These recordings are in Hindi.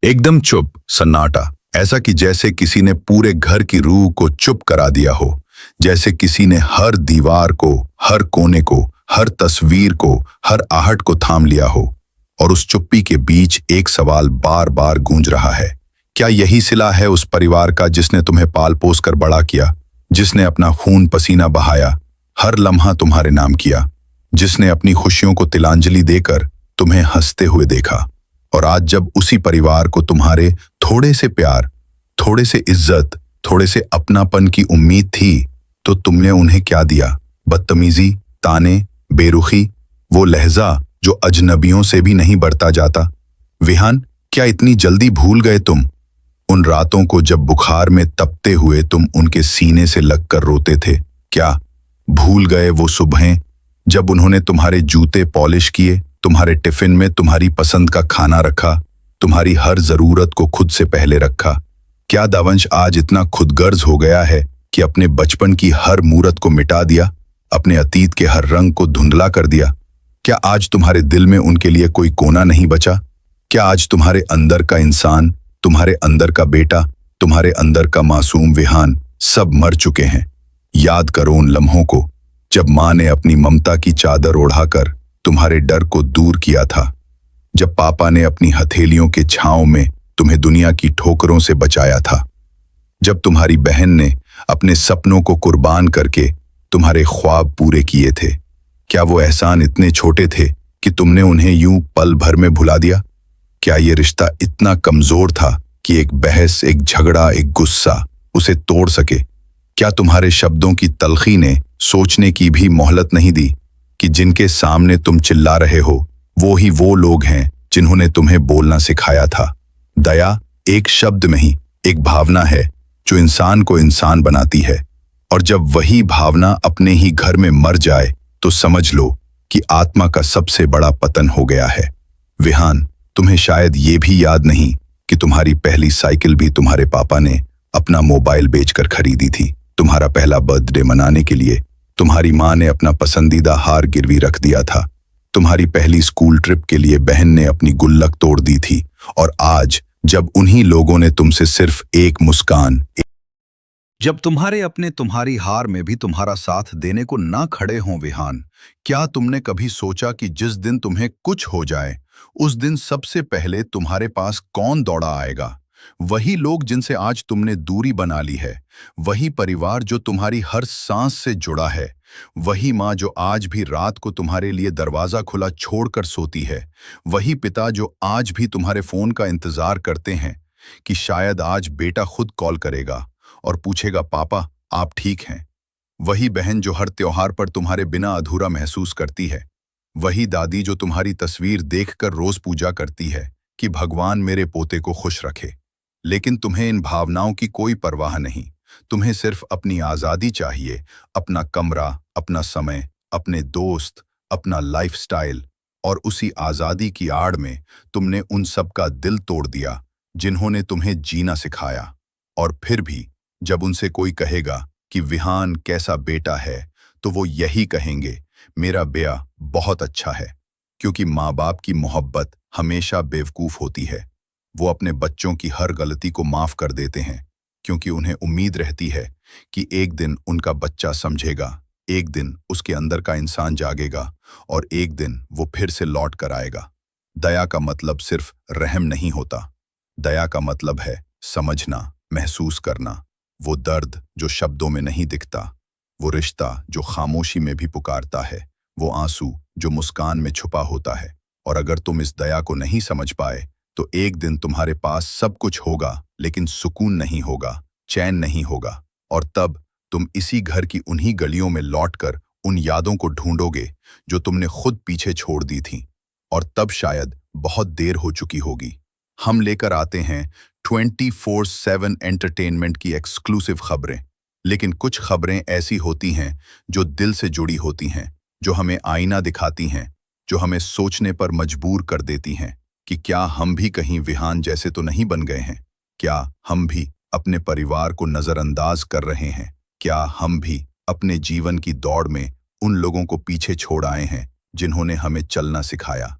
एकदम चुप, सन्नाटा। ऐसा कि जैसे किसी ने पूरे घर की रूह को चुप करा दिया हो। जैसे किसी ने हर दीवार को, हर कोने को, हर तस्वीर को, हर आहट को थाम लिया हो। और उस चुप्पी के बीच एक सवाल बार बार गूंज रहा है। क्या यही सिला है उस परिवार का जिसने तुम्हें पाल पोस कर बड़ा किया, जिसने अपना खून पसीना बहाया, हर लम्हा तुम्हारे नाम किया, जिसने अपनी खुशियों को तिलांजलि देकर तुम्हें हंसते हुए देखा। और आज जब उसी परिवार को तुम्हारे थोड़े से प्यार, थोड़े से इज्जत, थोड़े से अपनापन की उम्मीद थी, तो तुमने उन्हें क्या दिया? बदतमीजी, ताने, बेरुखी, वो लहजा जो अजनबियों से भी नहीं बढ़ता जाता। विहान, क्या इतनी जल्दी भूल गए तुम उन रातों को जब बुखार में तपते हुए तुम उनके सीने से लगकर रोते थे? क्या भूल गए वो सुबहें जब उन्होंने तुम्हारे जूते पॉलिश किए, तुम्हारे टिफिन में तुम्हारी पसंद का खाना रखा, तुम्हारी हर जरूरत को खुद से पहले रखा? क्या दावंश आज इतना खुदगर्ज हो गया है कि अपने बचपन की हर मूरत को मिटा दिया, अपने अतीत के हर रंग को धुंधला कर दिया? क्या आज तुम्हारे दिल में उनके लिए कोई कोना नहीं बचा? क्या आज तुम्हारे अंदर का इंसान, तुम्हारे अंदर का बेटा, तुम्हारे अंदर का मासूम विहान सब मर चुके हैं? याद करो उन लम्हों को जब माँ ने अपनी ममता की चादर ओढ़ाकर तुम्हारे डर को दूर किया था, जब पापा ने अपनी हथेलियों के छांव में तुम्हें दुनिया की ठोकरों से बचाया था, जब तुम्हारी बहन ने अपने सपनों को कुर्बान करके तुम्हारे ख्वाब पूरे किए थे। क्या वो एहसान इतने छोटे थे कि तुमने उन्हें यूं पल भर में भुला दिया? क्या ये रिश्ता इतना कमजोर था कि एक बहस, एक झगड़ा, एक गुस्सा उसे तोड़ सके? क्या तुम्हारे शब्दों की तलखी ने सोचने की भी मोहलत नहीं दी कि जिनके सामने तुम चिल्ला रहे हो वो लोग हैं जिन्होंने तुम्हें बोलना सिखाया था? दया एक शब्द नहीं, एक भावना है जो इंसान को इंसान बनाती है। और जब वही भावना अपने ही घर में मर जाए तो समझ लो कि आत्मा का सबसे बड़ा पतन हो गया है। विहान, तुम्हें शायद ये भी याद नहीं कि तुम्हारी पहली साइकिल भी तुम्हारे पापा ने अपना मोबाइल बेचकर खरीदी थी। तुम्हारा पहला बर्थडे मनाने के लिए तुम्हारी माँ ने अपना पसंदीदा हार गिरवी रख दिया था। तुम्हारी पहली स्कूल ट्रिप के लिए बहन ने अपनी गुल्लक तोड़ दी थी। और आज जब उन्हीं लोगों ने तुमसे सिर्फ एक मुस्कान, जब तुम्हारे अपने तुम्हारी हार में भी तुम्हारा साथ देने को ना खड़े हों विहान, क्या तुमने कभी सोचा कि जिस दिन तुम्हें कुछ हो जाए उस दिन सबसे पहले तुम्हारे पास कौन दौड़ा आएगा? वही लोग जिनसे आज तुमने दूरी बना ली है, वही परिवार जो तुम्हारी हर सांस से जुड़ा है, वही माँ जो आज भी रात को तुम्हारे लिए दरवाजा खुला छोड़कर सोती है, वही पिता जो आज भी तुम्हारे फोन का इंतजार करते हैं कि शायद आज बेटा खुद कॉल करेगा और पूछेगा, पापा आप ठीक हैं? वही बहन जो हर त्योहार पर तुम्हारे बिना अधूरा महसूस करती है, वही दादी जो तुम्हारी तस्वीर देखकर रोज पूजा करती है कि भगवान मेरे पोते को खुश रखे। लेकिन तुम्हें इन भावनाओं की कोई परवाह नहीं। तुम्हें सिर्फ अपनी आज़ादी चाहिए, अपना कमरा, अपना समय, अपने दोस्त, अपना लाइफस्टाइल। और उसी आज़ादी की आड़ में तुमने उन सब का दिल तोड़ दिया जिन्होंने तुम्हें जीना सिखाया। और फिर भी जब उनसे कोई कहेगा कि विहान कैसा बेटा है, तो वो यही कहेंगे, मेरा बेटा बहुत अच्छा है। क्योंकि माँ बाप की मोहब्बत हमेशा बेवकूफ़ होती है। वो अपने बच्चों की हर गलती को माफ़ कर देते हैं क्योंकि उन्हें उम्मीद रहती है कि एक दिन उनका बच्चा समझेगा, एक दिन उसके अंदर का इंसान जागेगा और एक दिन वो फिर से लौट कर आएगा। दया का मतलब सिर्फ रहम नहीं होता। दया का मतलब है समझना, महसूस करना, वो दर्द जो शब्दों में नहीं दिखता, वो रिश्ता जो खामोशी में भी पुकारता है, वो आंसू जो मुस्कान में छुपा होता है। और अगर तुम इस दया को नहीं समझ पाए तो एक दिन तुम्हारे पास सब कुछ होगा लेकिन सुकून नहीं होगा, चैन नहीं होगा। और तब तुम इसी घर की उन्हीं गलियों में लौटकर उन यादों को ढूंढोगे जो तुमने खुद पीछे छोड़ दी थीं। और तब शायद बहुत देर हो चुकी होगी। हम लेकर आते हैं 24/7 एंटरटेनमेंट की एक्सक्लूसिव खबरें। लेकिन कुछ खबरें ऐसी होती हैं जो दिल से जुड़ी होती हैं, जो हमें आईना दिखाती हैं, जो हमें सोचने पर मजबूर कर देती हैं कि क्या हम भी कहीं विहान जैसे तो नहीं बन गए हैं? क्या हम भी अपने परिवार को नज़रअंदाज कर रहे हैं? क्या हम भी अपने जीवन की दौड़ में उन लोगों को पीछे छोड़ आए हैं जिन्होंने हमें चलना सिखाया?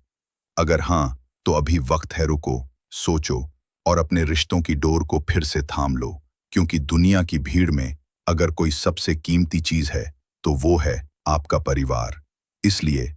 अगर हाँ, तो अभी वक्त है, रुको, सोचो और अपने रिश्तों की डोर को फिर से थाम लो, क्योंकि दुनिया की भीड़ में अगर कोई सबसे कीमती चीज है तो वो है आपका परिवार। इसलिए